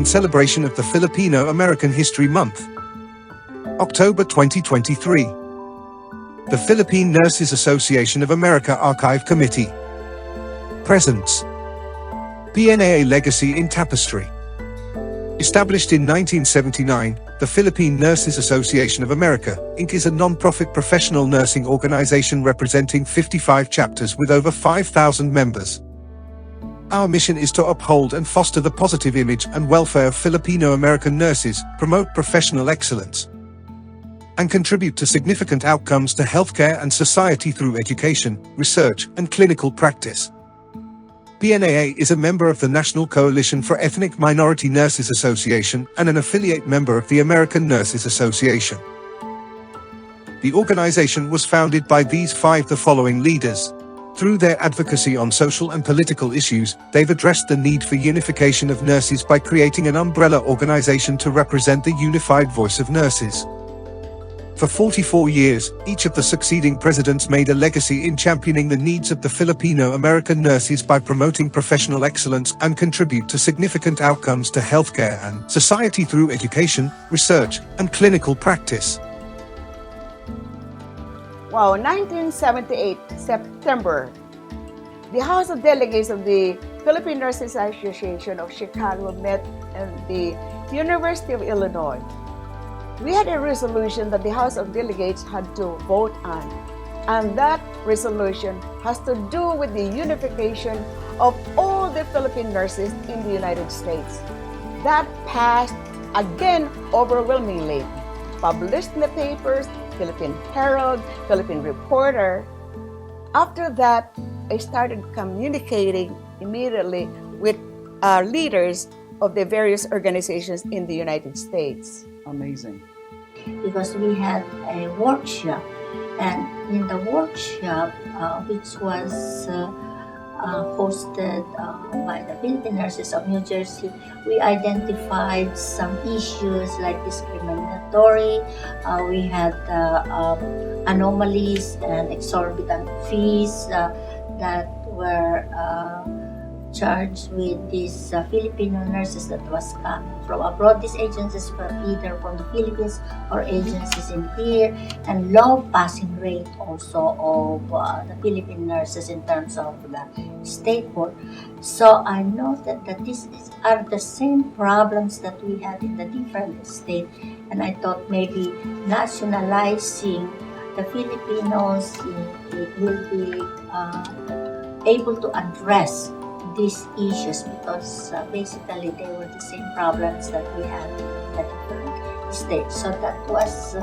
celebration of the Filipino-American History Month. October 2023. The Philippine Nurses Association of America Archive Committee presents PNAA Legacy in Tapestry. Established in 1979, the Philippine Nurses Association of America, Inc. is a non-profit professional nursing organization representing 55 chapters with over 5,000 members. Our mission is to uphold and foster the positive image and welfare of Filipino-American nurses, promote professional excellence, and contribute to significant outcomes to healthcare and society through education, research, and clinical practice. PNAA is a member of the National Coalition for Ethnic Minority Nurses Association and an affiliate member of the American Nurses Association. The organization was founded by these the following leaders. Through their advocacy on social and political issues, they've addressed the need for unification of nurses by creating an umbrella organization to represent the unified voice of nurses. For 44 years, each of the succeeding presidents made a legacy in championing the needs of the Filipino-American nurses by promoting professional excellence and contribute to significant outcomes to healthcare and society through education, research, and clinical practice. Wow, 1978, September, the House of Delegates of the Philippine Nurses Association of Chicago met at the University of Illinois. We had a resolution that the House of Delegates had to vote on, and that resolution has to do with the unification of all the Philippine nurses in the United States. That passed again overwhelmingly. Published in the papers, Philippine Herald, Philippine Reporter. After that, I started communicating immediately with leaders of the various organizations in the United States. Amazing. Because we had a workshop, and in the workshop, which was hosted by the Philippine Nurses of New Jersey, we identified some issues like discriminatory. We had anomalies and exorbitant fees that were charged with these Filipino nurses that was coming from abroad. These agencies were either from the Philippines or agencies in here, and low passing rate also of the Philippine nurses in terms of the state board. So I noted that are the same problems that we had in the different states, and I thought maybe nationalizing the Filipinos, it will be able to address these issues, because basically they were the same problems that we had in the different states. So that was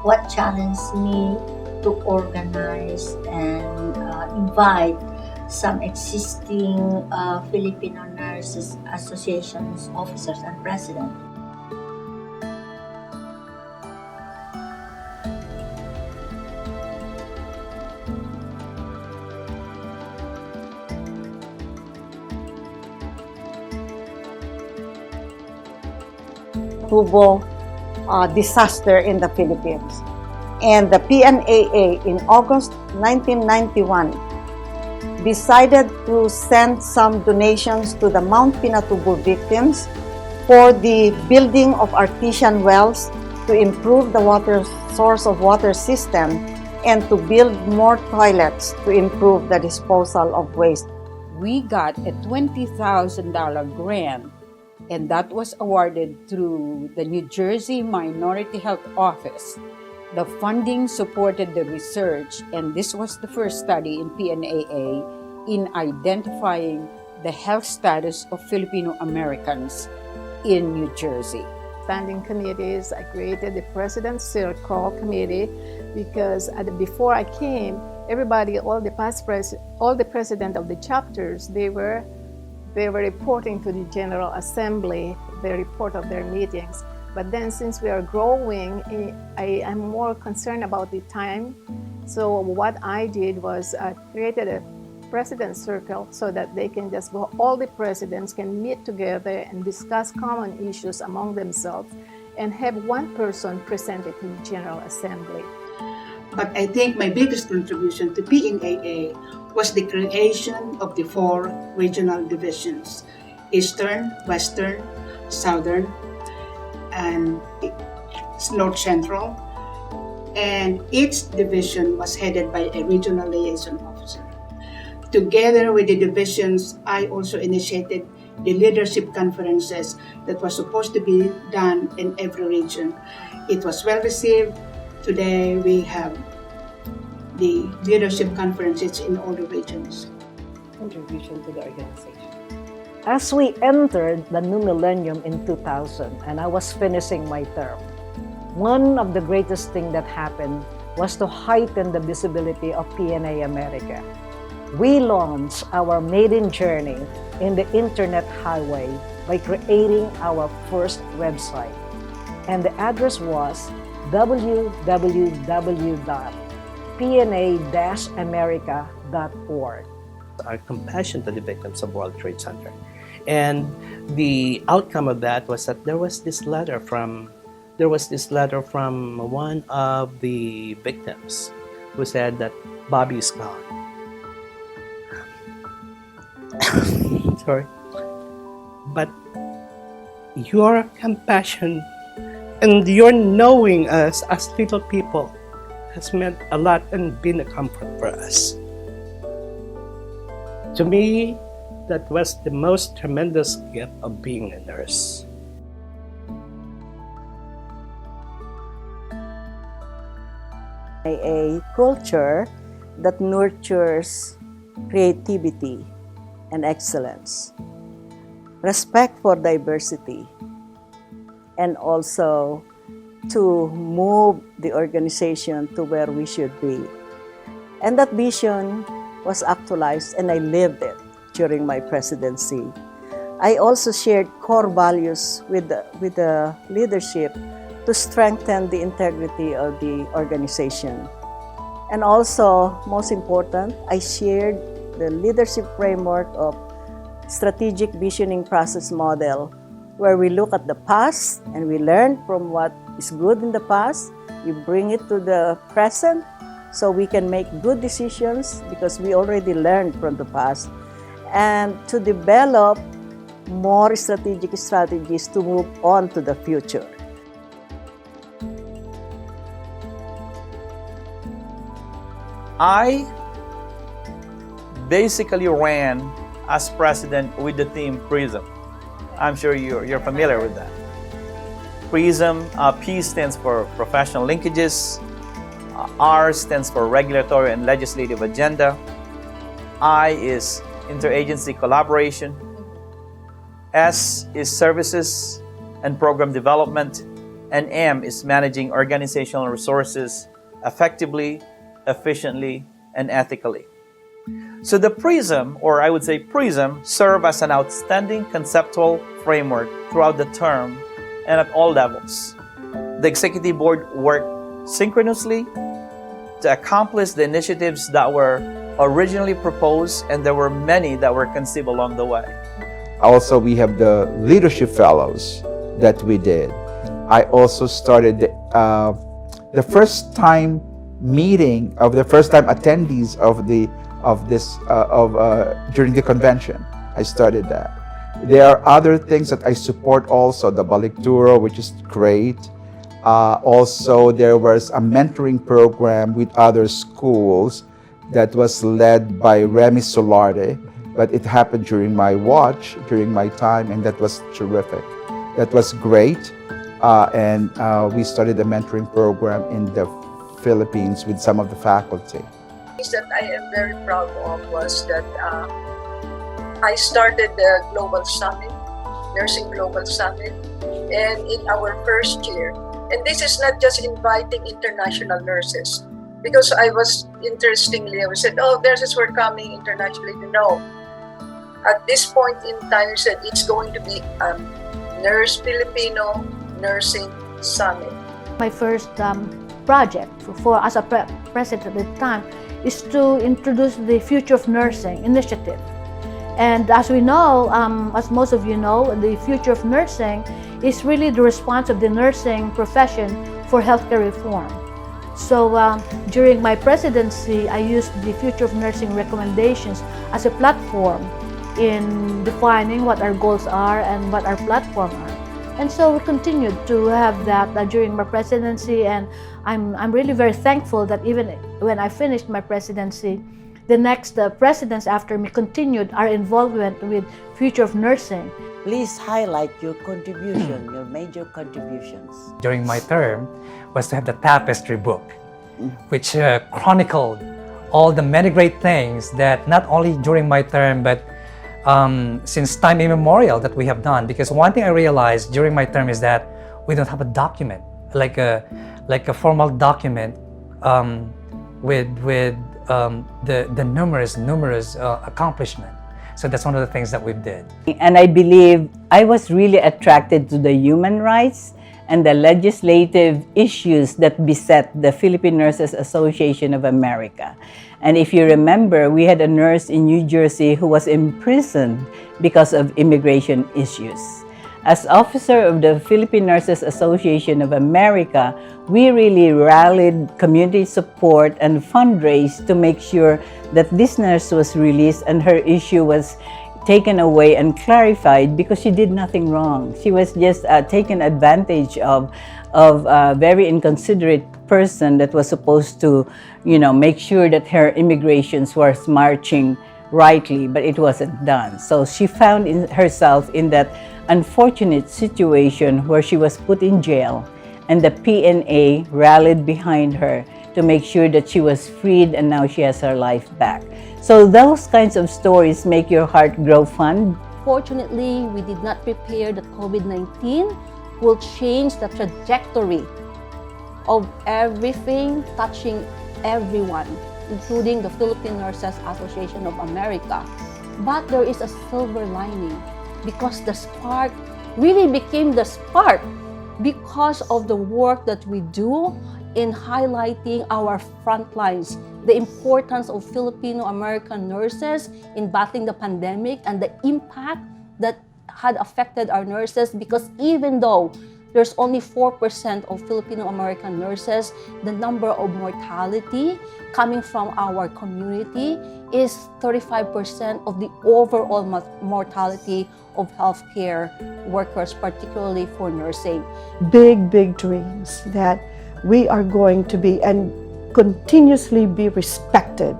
what challenged me to organize and invite some existing Filipino Nurses Associations officers and presidents. Disaster in the Philippines. And the PNAA in August 1991 decided to send some donations to the Mount Pinatubo victims for the building of artesian wells to improve the source of water system and to build more toilets to improve the disposal of waste. We got a $20,000 grant, and that was awarded through the New Jersey Minority Health Office. The funding supported the research, and this was the first study in PNAA in identifying the health status of Filipino Americans in New Jersey. Standing committees, I created the President's Circle Committee because before I came, everybody, all the president of the chapters, they were reporting to the General Assembly the report of their meetings. But then since we are growing, I am more concerned about the time. So what I did was I created a President's Circle so that they can just go, all the presidents can meet together and discuss common issues among themselves and have one person present it to the General Assembly. But I think my biggest contribution to PNAA was the creation of the 4 regional divisions: Eastern, Western, Southern, and North Central, and each division was headed by a regional liaison officer. Together with the divisions, I also initiated the leadership conferences that was supposed to be done in every region. It was well received. Today we have the leadership conferences in all the regions. Contribution to the organization. As we entered the new millennium in 2000 and I was finishing my term, one of the greatest things that happened was to heighten the visibility of PNAA America. We launched our maiden journey in the internet highway by creating our first website. And the address was www.pna-america.org. Our compassion to the victims of World Trade Center. And the outcome of that was that there was this letter from one of the victims who said that Bobby is gone. Sorry. But your compassion and your knowing us as little people has meant a lot and been a comfort for us. To me, that was the most tremendous gift of being a nurse. A culture that nurtures creativity and excellence, respect for diversity, and also to move the organization to where we should be. And that vision was actualized, and I lived it during my presidency. I also shared core values with the leadership to strengthen the integrity of the organization. And also, most important, I shared the leadership framework of strategic visioning process model, where we look at the past and we learn from what is good in the past, we bring it to the present so we can make good decisions because we already learned from the past, and to develop more strategic strategies to move on to the future. I basically ran as president with the theme PRISM. I'm sure you're familiar with that. PRISM, P stands for professional linkages, R stands for regulatory and legislative agenda, I is interagency collaboration, S is services and program development, and M is managing organizational resources effectively, efficiently, and ethically. So the PRISM, or I would say PRISM, serve as an outstanding conceptual framework throughout the term and at all levels. The Executive Board worked synchronously to accomplish the initiatives that were originally proposed, and there were many that were conceived along the way. Also, we have the leadership fellows that we did. I also started the first time meeting of the first time attendees during the convention. I started that. There are other things that I support also, the Balicturo, which is great. Also, there was a mentoring program with other schools that was led by Remy Solarte, but it happened during my watch, during my time, and that was terrific. That was great, and we started a mentoring program in the Philippines with some of the faculty. That I am very proud of was that I started the Global Summit, Nursing Global Summit, and in our first year. And this is not just inviting international nurses, because I was said, oh, nurses were coming internationally. No. At this point in time, we said it's going to be a Nurse Filipino Nursing Summit. My first project as a president at the time is to introduce the Future of Nursing initiative. And as we know, as most of you know, the Future of Nursing is really the response of the nursing profession for healthcare reform. So during my presidency, I used the Future of Nursing recommendations as a platform in defining what our goals are and what our platform are. And so we continued to have that during my presidency, and I'm really very thankful that even when I finished my presidency, the next presidents after me continued our involvement with future of nursing. Please highlight your contribution, your major contributions. During my term was to have the tapestry book, which chronicled all the many great things that not only during my term, but since time immemorial that we have done. Because one thing I realized during my term is that we don't have a document, like a formal document with the numerous accomplishment. So that's one of the things that we did. And I believe I was really attracted to the human rights and the legislative issues that beset the Philippine Nurses Association of America. And if you remember, we had a nurse in New Jersey who was imprisoned because of immigration issues. As officer of the Philippine Nurses Association of America, we really rallied community support and fundraised to make sure that this nurse was released and her issue was taken away and clarified, because she did nothing wrong. She was just taken advantage of a very inconsiderate person that was supposed to, make sure that her immigrations was marching rightly, but it wasn't done. So she found herself in that unfortunate situation where she was put in jail, and the PNAA rallied behind her to make sure that she was freed and now she has her life back. So those kinds of stories make your heart grow fond. Fortunately, we did not prepare that COVID-19 will change the trajectory of everything touching everyone, including the Philippine Nurses Association of America. But there is a silver lining, because the spark really became the spark because of the work that we do in highlighting our front lines, the importance of Filipino-American nurses in battling the pandemic and the impact that had affected our nurses, because even though there's only 4% of Filipino-American nurses, the number of mortality coming from our community is 35% of the overall mortality of healthcare workers, particularly for nursing. Big dreams that we are going to be and continuously be respected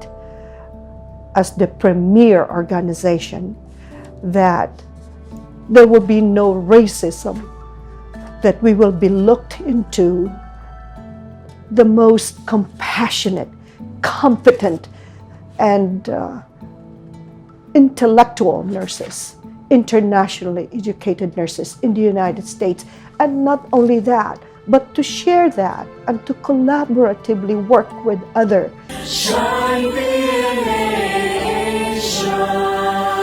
as the premier organization, that there will be no racism, that we will be looked into the most compassionate, competent, and intellectual nurses, internationally educated nurses in the United States. And not only that, but to share that and to collaboratively work with others. Shine, PNAA, shine.